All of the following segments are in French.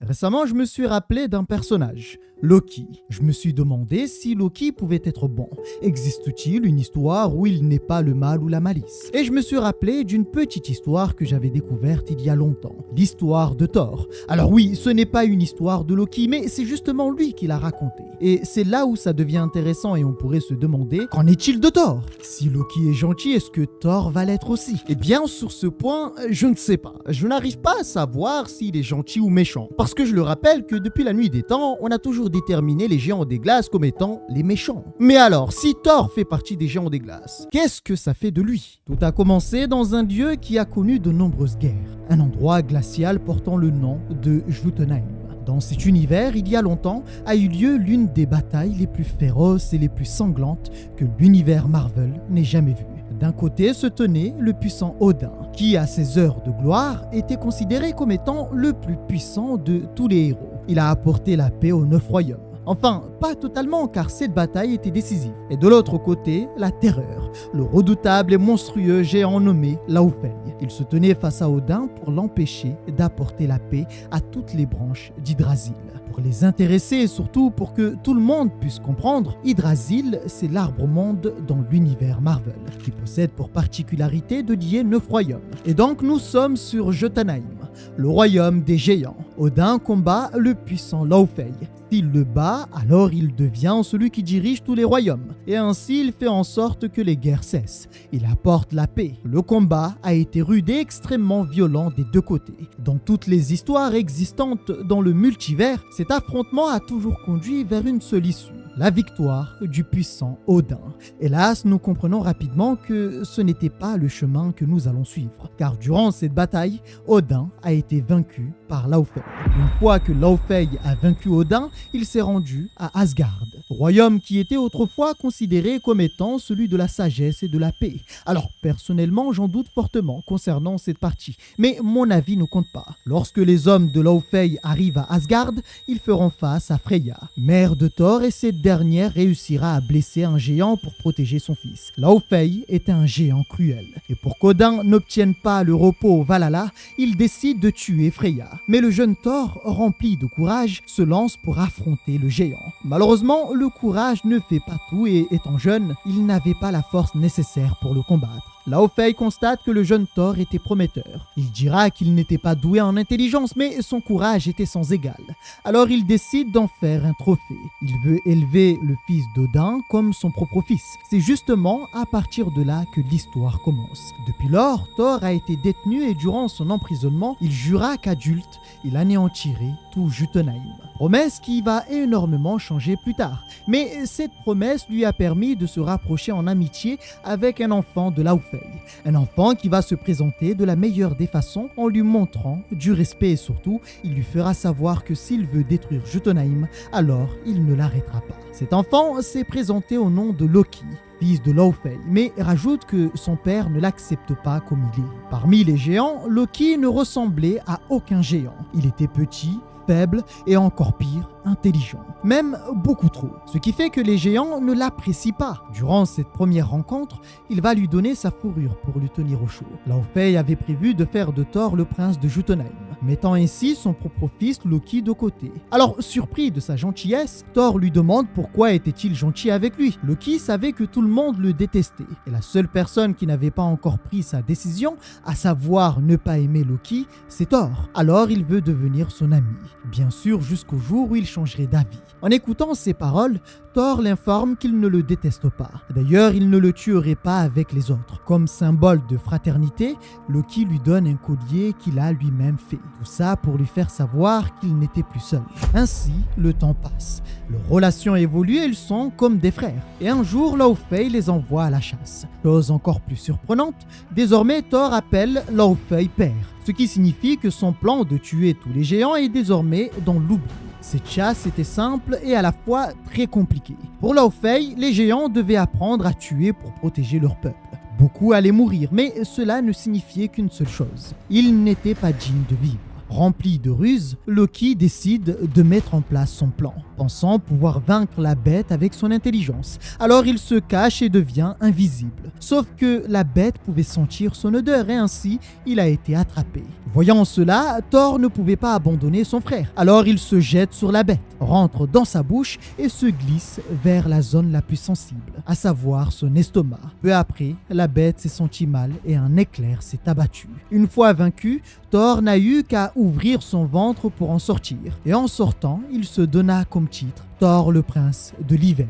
Récemment, je me suis rappelé d'un personnage, Loki. Je me suis demandé si Loki pouvait être bon. Existe-t-il une histoire où il n'est pas le mal ou la malice? Et je me suis rappelé d'une petite histoire que j'avais découverte il y a longtemps, l'histoire de Thor. Alors oui, ce n'est pas une histoire de Loki, mais c'est justement lui qui l'a racontée. Et c'est là où ça devient intéressant et on pourrait se demander, qu'en est-il de Thor? Si Loki est gentil, est-ce que Thor va l'être aussi? Eh bien, sur ce point, je ne sais pas. Je n'arrive pas à savoir s'il est gentil ou méchant. Parce que je le rappelle que depuis la nuit des temps, on a toujours déterminé les géants des glaces comme étant les méchants. Mais alors, si Thor fait partie des géants des glaces, qu'est-ce que ça fait de lui? Tout a commencé dans un dieu qui a connu de nombreuses guerres. Un endroit glacial portant le nom de Jotunheim. Dans cet univers, il y a longtemps, a eu lieu l'une des batailles les plus féroces et les plus sanglantes que l'univers Marvel n'ait jamais vues. D'un côté se tenait le puissant Odin, qui à ses heures de gloire était considéré comme étant le plus puissant de tous les héros. Il a apporté la paix aux 9 royaumes. Enfin, pas totalement car cette bataille était décisive. Et de l'autre côté, la terreur, le redoutable et monstrueux géant nommé Laufey. Il se tenait face à Odin pour l'empêcher d'apporter la paix à toutes les branches d'Yggdrasil. Pour les intéresser et surtout pour que tout le monde puisse comprendre, Yggdrasil, c'est l'arbre-monde dans l'univers Marvel, qui possède pour particularité de lier 9 royaumes. Et donc nous sommes sur Jotunheim, le royaume des géants. Odin combat le puissant Laufey. S'il le bat, alors il devient celui qui dirige tous les royaumes. Et ainsi, il fait en sorte que les guerres cessent. Il apporte la paix. Le combat a été rude et extrêmement violent des deux côtés. Dans toutes les histoires existantes dans le multivers, cet affrontement a toujours conduit vers une seule issue. La victoire du puissant Odin. Hélas, nous comprenons rapidement que ce n'était pas le chemin que nous allons suivre, car durant cette bataille, Odin a été vaincu par Laufey. Une fois que Laufey a vaincu Odin, il s'est rendu à Asgard, royaume qui était autrefois considéré comme étant celui de la sagesse et de la paix. Alors personnellement, j'en doute fortement concernant cette partie, mais mon avis ne compte pas. Lorsque les hommes de Laufey arrivent à Asgard, ils feront face à Freya, mère de Thor, et cette dernière réussira à blesser un géant pour protéger son fils. Laufey était un géant cruel, et pour qu'Odin n'obtienne pas le repos au Valhalla, il décide de tuer Freya. Mais le jeune Thor, rempli de courage, se lance pour affronter le géant. Malheureusement, le courage ne fait pas tout et étant jeune, il n'avait pas la force nécessaire pour le combattre. Laufey constate que le jeune Thor était prometteur. Il dira qu'il n'était pas doué en intelligence, mais son courage était sans égal. Alors il décide d'en faire un trophée. Il veut élever le fils d'Odin comme son propre fils. C'est justement à partir de là que l'histoire commence. Depuis lors, Thor a été détenu et durant son emprisonnement, il jura qu'adulte, il anéantirait tout Jotunheim. Promesse qui va énormément changer plus tard. Mais cette promesse lui a permis de se rapprocher en amitié avec un enfant de Laufey. Un enfant qui va se présenter de la meilleure des façons en lui montrant du respect et surtout, il lui fera savoir que s'il veut détruire Jotunheim, alors il ne l'arrêtera pas. Cet enfant s'est présenté au nom de Loki, fils de Laufey, mais rajoute que son père ne l'accepte pas comme il est. Parmi les géants, Loki ne ressemblait à aucun géant. Il était petit, faible et encore pire, intelligent. Même beaucoup trop. Ce qui fait que les géants ne l'apprécient pas. Durant cette première rencontre, il va lui donner sa fourrure pour lui tenir au chaud. Laufey avait prévu de faire de Thor le prince de Jotunheim, mettant ainsi son propre fils Loki de côté. Alors, surpris de sa gentillesse, Thor lui demande pourquoi était-il gentil avec lui. Loki savait que tout le monde le détestait. Et la seule personne qui n'avait pas encore pris sa décision, à savoir ne pas aimer Loki, c'est Thor. Alors, il veut devenir son ami. Bien sûr, jusqu'au jour où il changerait d'avis. En écoutant ces paroles, Thor l'informe qu'il ne le déteste pas. D'ailleurs, il ne le tuerait pas avec les autres. Comme symbole de fraternité, Loki lui donne un collier qu'il a lui-même fait. Tout ça pour lui faire savoir qu'il n'était plus seul. Ainsi, le temps passe. Leurs relations évoluent et ils sont comme des frères. Et un jour, Laufey les envoie à la chasse. Chose encore plus surprenante, désormais Thor appelle Laufey père. Ce qui signifie que son plan de tuer tous les géants est désormais dans l'oubli. Cette chasse était simple et à la fois très compliquée. Pour Laufey, les géants devaient apprendre à tuer pour protéger leur peuple. Beaucoup allaient mourir, mais cela ne signifiait qu'une seule chose. Ils n'étaient pas dignes de vivre. Rempli de ruses, Loki décide de mettre en place son plan. pensant pouvoir vaincre la bête avec son intelligence. Alors il se cache et devient invisible. Sauf que la bête pouvait sentir son odeur et ainsi il a été attrapé. Voyant cela, Thor ne pouvait pas abandonner son frère. Alors il se jette sur la bête, rentre dans sa bouche et se glisse vers la zone la plus sensible, à savoir son estomac. Peu après, la bête s'est sentie mal et un éclair s'est abattu. Une fois vaincu, Thor n'a eu qu'à ouvrir son ventre pour en sortir. Et en sortant, il se donna comme titre Thor le prince de l'hiver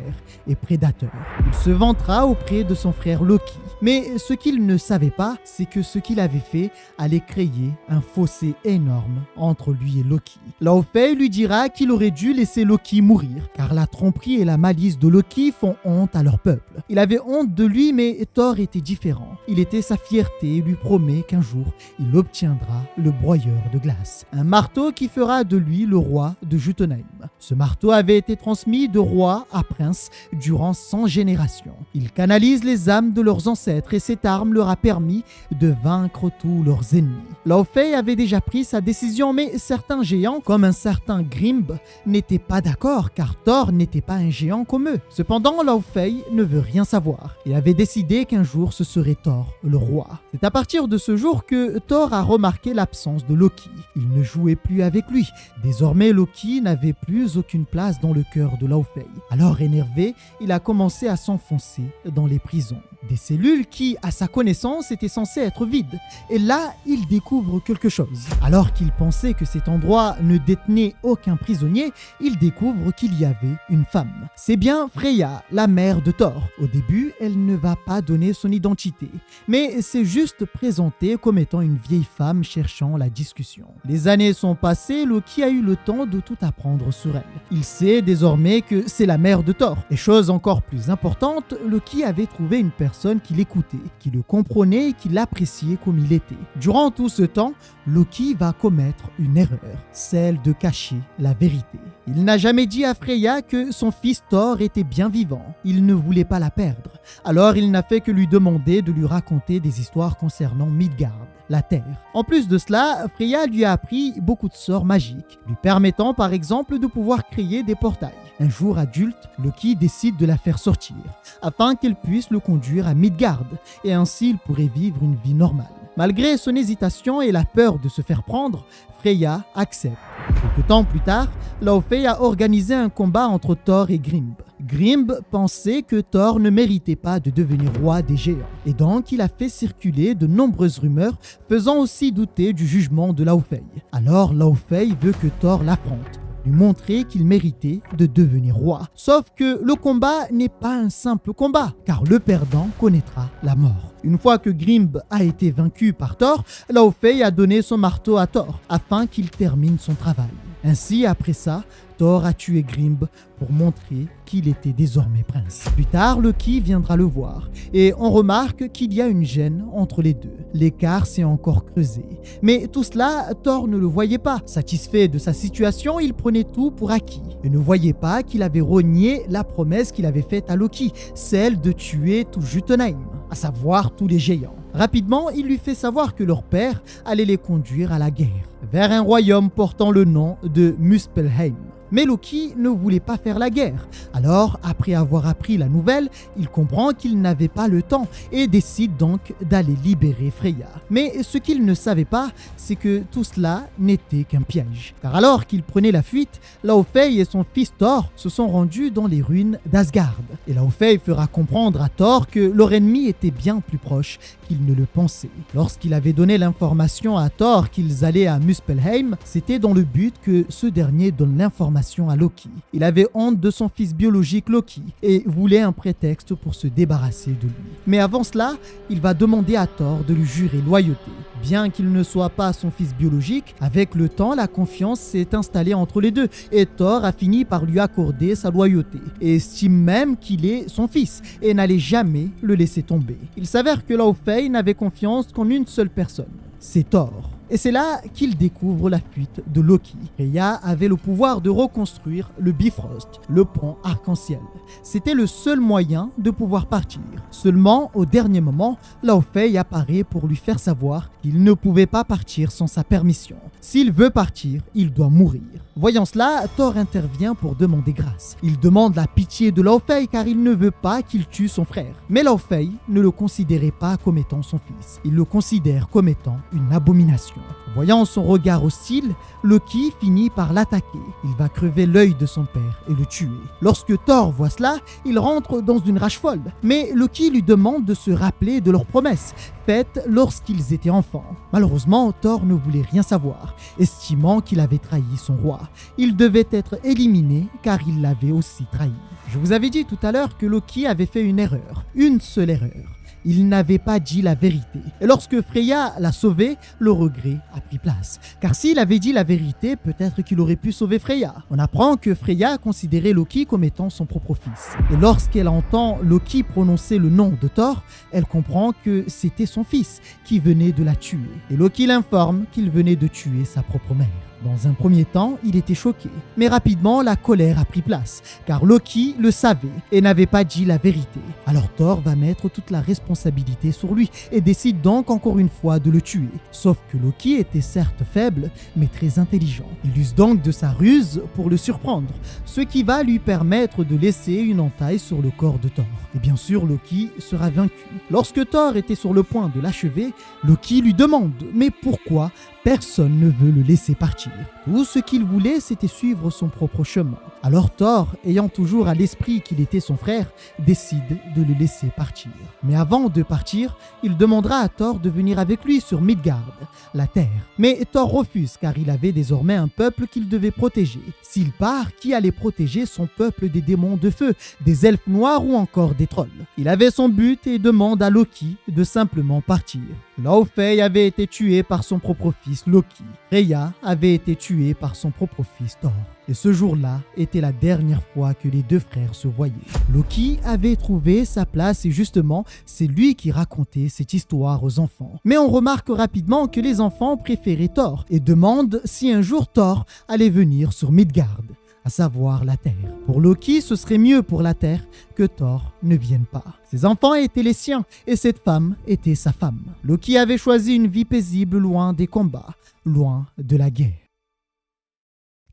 et prédateur. Il se vantera auprès de son frère Loki. Mais ce qu'il ne savait pas, c'est que ce qu'il avait fait allait créer un fossé énorme entre lui et Loki. Laufey lui dira qu'il aurait dû laisser Loki mourir, car la tromperie et la malice de Loki font honte à leur peuple. Il avait honte de lui, mais Thor était différent. Il était sa fierté et lui promet qu'un jour, il obtiendra le broyeur de glace. Un marteau qui fera de lui le roi de Jotunheim. Ce marteau avait été transmis de roi à prince durant 100 générations. Il canalise les âmes de leurs ancêtres et cette arme leur a permis de vaincre tous leurs ennemis. Laufey avait déjà pris sa décision, mais certains géants, comme un certain Grimb, n'étaient pas d'accord car Thor n'était pas un géant comme eux. Cependant, Laufey ne veut rien savoir. Il avait décidé qu'un jour ce serait Thor, le roi. C'est à partir de ce jour que Thor a remarqué l'absence de Loki. Il ne jouait plus avec lui. Désormais, Loki n'avait plus aucune place dans le cœur de Laufey. Alors énervé, il a commencé à s'enfoncer dans les prisons. Des cellules qui, à sa connaissance, étaient censées être vides. Et là, il découvre quelque chose. Alors qu'il pensait que cet endroit ne détenait aucun prisonnier, il découvre qu'il y avait une femme. C'est bien Freya, la mère de Thor. Au début, elle ne va pas donner son identité, mais c'est juste présentée comme étant une vieille femme cherchant la discussion. Les années sont passées, Loki a eu le temps de tout apprendre sur elle. Il sait désormais que c'est la mère de Thor. Et chose encore plus importante, Loki avait trouvé une personne qui l'écoutait, qui le comprenait et qui l'appréciait comme il était. Durant tout ce temps, Loki va commettre une erreur, celle de cacher la vérité. Il n'a jamais dit à Freya que son fils Thor était bien vivant. Il ne voulait pas la perdre. Alors il n'a fait que lui demander de lui raconter des histoires concernant Midgard, la Terre. En plus de cela, Freya lui a appris beaucoup de sorts magiques, lui permettant par exemple de pouvoir créer des portails. Un jour adulte, Loki décide de la faire sortir, afin qu'elle puisse le conduire à Midgard, et ainsi il pourrait vivre une vie normale. Malgré son hésitation et la peur de se faire prendre, Freya accepte. Quelque temps plus tard, Laufey a organisé un combat entre Thor et Grimb. Grimb pensait que Thor ne méritait pas de devenir roi des géants. Et donc, il a fait circuler de nombreuses rumeurs faisant aussi douter du jugement de Laufey. Alors, Laufey veut que Thor l'affronte, lui montrer qu'il méritait de devenir roi. Sauf que le combat n'est pas un simple combat, car le perdant connaîtra la mort. Une fois que Grimb a été vaincu par Thor, Laufey a donné son marteau à Thor, afin qu'il termine son travail. Ainsi, après ça, Thor a tué Grimb pour montrer qu'il était désormais prince. Plus tard, Loki viendra le voir et on remarque qu'il y a une gêne entre les deux. L'écart s'est encore creusé. Mais tout cela, Thor ne le voyait pas. Satisfait de sa situation, il prenait tout pour acquis et ne voyait pas qu'il avait renié la promesse qu'il avait faite à Loki, celle de tuer tout Jotunheim, à savoir tous les géants. Rapidement, il lui fait savoir que leur père allait les conduire à la guerre, vers un royaume portant le nom de Muspelheim. Mais Loki ne voulait pas faire la guerre. Alors, après avoir appris la nouvelle, il comprend qu'il n'avait pas le temps et décide donc d'aller libérer Freya. Mais ce qu'il ne savait pas, c'est que tout cela n'était qu'un piège. Car alors qu'il prenait la fuite, Laufey et son fils Thor se sont rendus dans les ruines d'Asgard. Et Laufey fera comprendre à Thor que leur ennemi était bien plus proche qu'il ne le pensait. Lorsqu'il avait donné l'information à Thor qu'ils allaient à Muspelheim, c'était dans le but que ce dernier donne l'information à Loki. Il avait honte de son fils biologique Loki et voulait un prétexte pour se débarrasser de lui. Mais avant cela, il va demander à Thor de lui jurer loyauté. Bien qu'il ne soit pas son fils biologique, avec le temps, la confiance s'est installée entre les deux et Thor a fini par lui accorder sa loyauté et estime même qu'il est son fils et n'allait jamais le laisser tomber. Il s'avère que Laufey n'avait confiance qu'en une seule personne, c'est Thor. Et c'est là qu'il découvre la fuite de Loki. Freya avait le pouvoir de reconstruire le Bifrost, le pont arc-en-ciel. C'était le seul moyen de pouvoir partir. Seulement, au dernier moment, Laufey apparaît pour lui faire savoir qu'il ne pouvait pas partir sans sa permission. S'il veut partir, il doit mourir. Voyant cela, Thor intervient pour demander grâce. Il demande la pitié de Laufey car il ne veut pas qu'il tue son frère. Mais Laufey ne le considérait pas comme étant son fils. Il le considère comme étant une abomination. Voyant son regard hostile, Loki finit par l'attaquer. Il va crever l'œil de son père et le tuer. Lorsque Thor voit cela, il rentre dans une rage folle. Mais Loki lui demande de se rappeler de leurs promesses faites lorsqu'ils étaient enfants. Malheureusement, Thor ne voulait rien savoir, estimant qu'il avait trahi son roi. Il devait être éliminé car il l'avait aussi trahi. Je vous avais dit tout à l'heure que Loki avait fait une erreur, une seule erreur. Il n'avait pas dit la vérité. Et lorsque Freya l'a sauvé, le regret a pris place. Car s'il avait dit la vérité, peut-être qu'il aurait pu sauver Freya. On apprend que Freya considérait Loki comme étant son propre fils. Et lorsqu'elle entend Loki prononcer le nom de Thor, elle comprend que c'était son fils qui venait de la tuer. Et Loki l'informe qu'il venait de tuer sa propre mère. Dans un premier temps, il était choqué, mais rapidement la colère a pris place, car Loki le savait et n'avait pas dit la vérité. Alors Thor va mettre toute la responsabilité sur lui et décide donc encore une fois de le tuer. Sauf que Loki était certes faible, mais très intelligent. Il use donc de sa ruse pour le surprendre, ce qui va lui permettre de laisser une entaille sur le corps de Thor. Et bien sûr, Loki sera vaincu. Lorsque Thor était sur le point de l'achever, Loki lui demande « Mais pourquoi personne ne veut le laisser partir ?» Tout ce qu'il voulait, c'était suivre son propre chemin. Alors Thor, ayant toujours à l'esprit qu'il était son frère, décide de le laisser partir. Mais avant de partir, il demandera à Thor de venir avec lui sur Midgard, la Terre. Mais Thor refuse car il avait désormais un peuple qu'il devait protéger. S'il part, qui allait protéger son peuple des démons de feu, des elfes noirs ou encore des trolls? Il avait son but et demande à Loki de simplement partir. Laufey avait été tué par son propre fils Loki. Freya avait été tuée par son propre fils Thor. Et ce jour-là était la dernière fois que les deux frères se voyaient. Loki avait trouvé sa place et justement, c'est lui qui racontait cette histoire aux enfants. Mais on remarque rapidement que les enfants préféraient Thor et demandent si un jour Thor allait venir sur Midgard, à savoir la Terre. Pour Loki, ce serait mieux pour la Terre que Thor ne vienne pas. Ses enfants étaient les siens et cette femme était sa femme. Loki avait choisi une vie paisible loin des combats, loin de la guerre.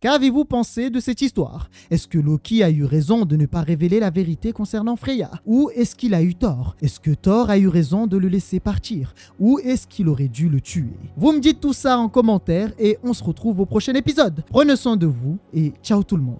Qu'avez-vous pensé de cette histoire? Est-ce que Loki a eu raison de ne pas révéler la vérité concernant Freya? Ou est-ce qu'il a eu tort? Est-ce que Thor a eu raison de le laisser partir? Ou est-ce qu'il aurait dû le tuer? Vous me dites tout ça en commentaire et on se retrouve au prochain épisode. Prenez soin de vous et ciao tout le monde.